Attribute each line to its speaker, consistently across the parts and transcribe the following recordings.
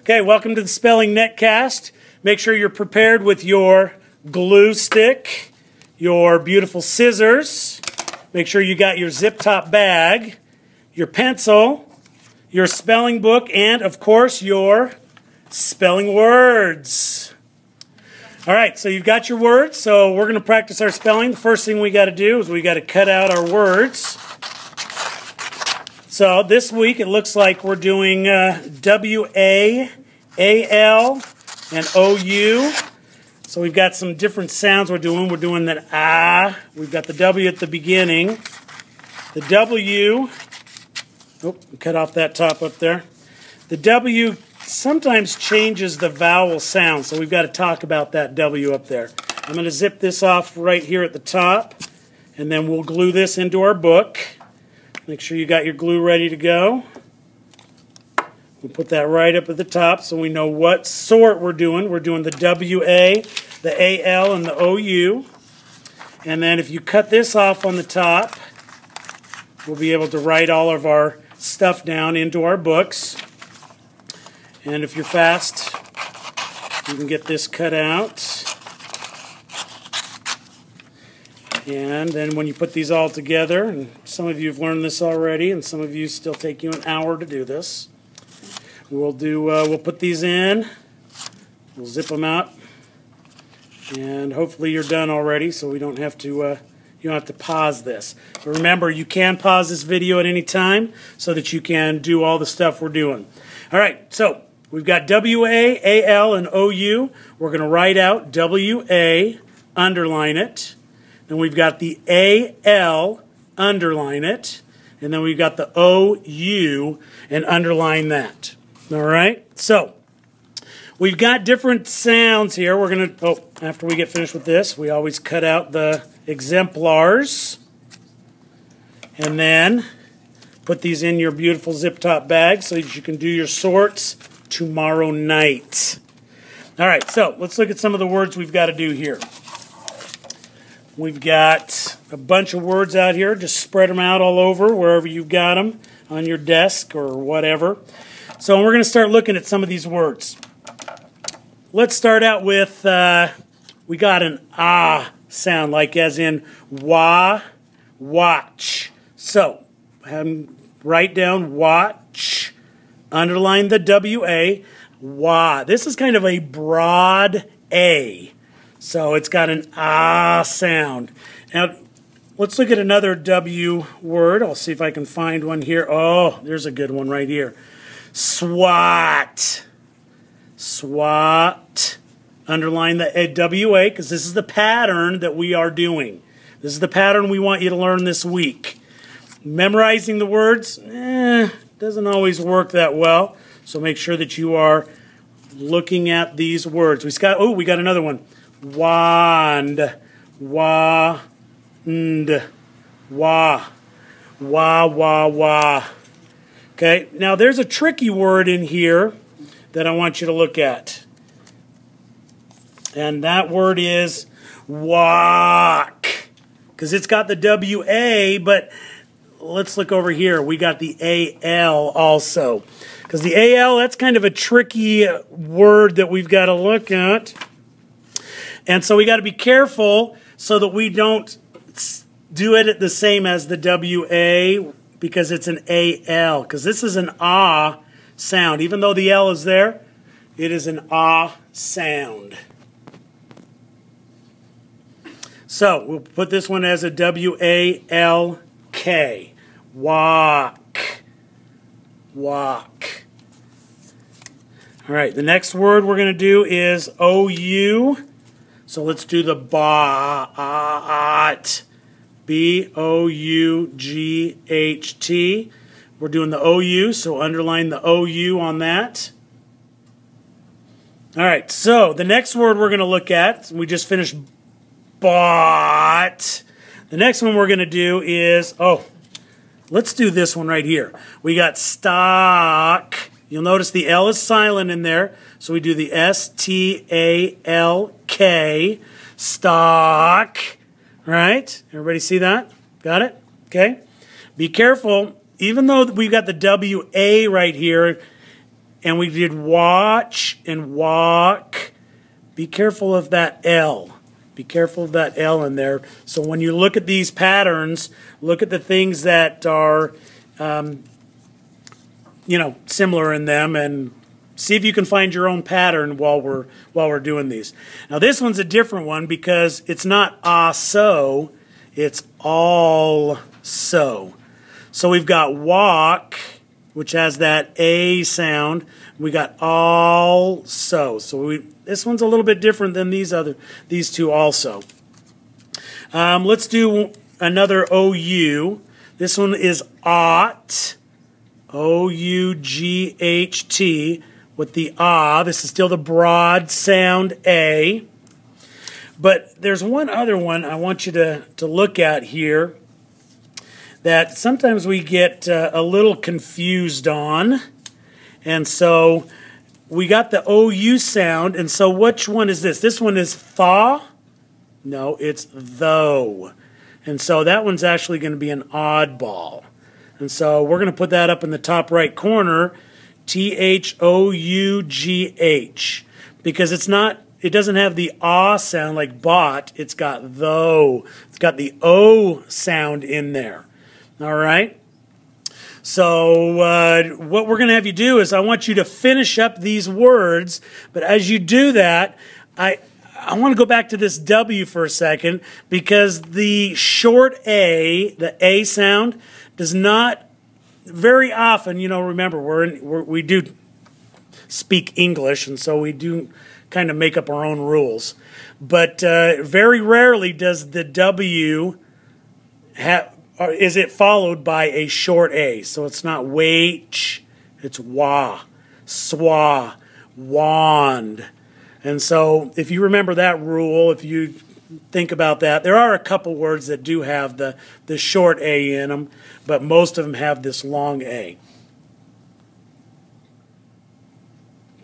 Speaker 1: Okay, welcome to the Spelling Netcast. Make sure you're prepared with your glue stick, your beautiful scissors. Make sure you got your zip-top bag, your pencil, your spelling book, and, of course, your spelling words. All right, so you've got your words, so we're going to practice our spelling. The first thing we got to do is we got to cut out our words. So this week it looks like we're doing W-A, A-L, and O-U. So we've got some different sounds we're doing. We're doing that ah. We've got the W at the beginning. The W. Oh, cut off that top up there. The W sometimes changes the vowel sound, so we've got to talk about that W up there. I'm going to zip this off right here at the top, and then we'll glue this into our book. Make sure you got your glue ready to go. We'll put that right up at the top so we know what sort we're doing. We're doing the W-A, the A-L, and the O-U. And then if you cut this off on the top, we'll be able to write all of our stuff down into our books. And if you're fast, you can get this cut out. And then when you put these all together, and some of you have learned this already, and some of you still take you an hour to do this. We'll put these in. We'll zip them out, and hopefully you're done already, so we don't have to. You don't have to pause this. But remember, you can pause this video at any time so that you can do all the stuff we're doing. All right, so we've got W-A, A-L, and O-U. We're going to write out W-A, underline it. Then we've got the A-L, underline it. And then we've got the O-U, and underline that. All right? So, we've got different sounds here. We're going to, after we get finished with this, we always cut out the exemplars. And then put these in your beautiful zip-top bag so that you can do your sorts tomorrow night. All right, so let's look at some of the words we've got to do here. We've got a bunch of words out here. Just spread them out all over, wherever you've got them, on your desk or whatever. So we're going to start looking at some of these words. Let's start out with, we got an ah sound, like as in wa, watch. So, write down watch, underline the W-A, wa. This is kind of a broad A. So it's got an ah sound. Now, let's look at another W word. I'll see if I can find one here. Oh, there's a good one right here. SWAT. SWAT. Underline the W-A because this is the pattern that we are doing. This is the pattern we want you to learn this week. Memorizing the words, doesn't always work that well. So make sure that you are looking at these words. We got another one. Wand, wand, wah, wah, wah, wah. Okay, now there's a tricky word in here that I want you to look at. And that word is walk. Because it's got the W-A, but let's look over here. We got the A-L also. Because the A-L, that's kind of a tricky word that we've got to look at. And so we got to be careful so that we don't do it the same as the W-A because it's an A-L. Because this is an ah sound. Even though the L is there, it is an ah sound. So we'll put this one as a W-A-L-K. Walk. Walk. All right, the next word we're going to do is O-U. So let's do the bought. B-O-U-G-H-T. We're doing the O-U, so underline the O-U on that. All right, so the next word we're going to look at, we just finished bought. The next one we're going to do is, let's do this one right here. We got stock. You'll notice the L is silent in there, so we do the S-T-A-L-K, stock, right? Everybody see that? Got it? Okay. Be careful. Even though we've got the W-A right here, and we did watch and walk. Be careful of that L. Be careful of that L in there. So when you look at these patterns, look at the things that are, similar in them, and see if you can find your own pattern while we're doing these. Now this one's a different one because it's not so, it's all so. So we've got walk, which has that A sound. We got also. So this one's a little bit different than these two also. Let's do another OU. This one is ought. O-U-G-H-T with the ah. This is still the broad sound A. But there's one other one I want you to look at here that sometimes we get a little confused on. And so we got the OU sound. And so which one is this? This one is thaw? No, it's though. And so that one's actually going to be an oddball. And so we're going to put that up in the top right corner, T-H-O-U-G-H, because it doesn't have the ah sound like bought. It's got though. It's got the O sound in there. All right? So what we're going to have you do is I want you to finish up these words, but as you do that, I want to go back to this W for a second, because the short A, the A sound, does not very often, remember, we do speak English, and so we do kind of make up our own rules. But very rarely does the W is it followed by a short A. So it's not wait, it's wah, swa, wand. And so if you remember that rule, if you think about that, there are a couple words that do have the short A in them, but most of them have this long A.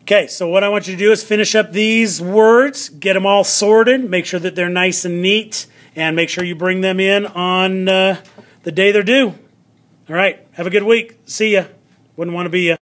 Speaker 1: Okay, so what I want you to do is finish up these words, get them all sorted, make sure that they're nice and neat, and make sure you bring them in on the day they're due. All right, have a good week. See ya. Wouldn't want to be ya.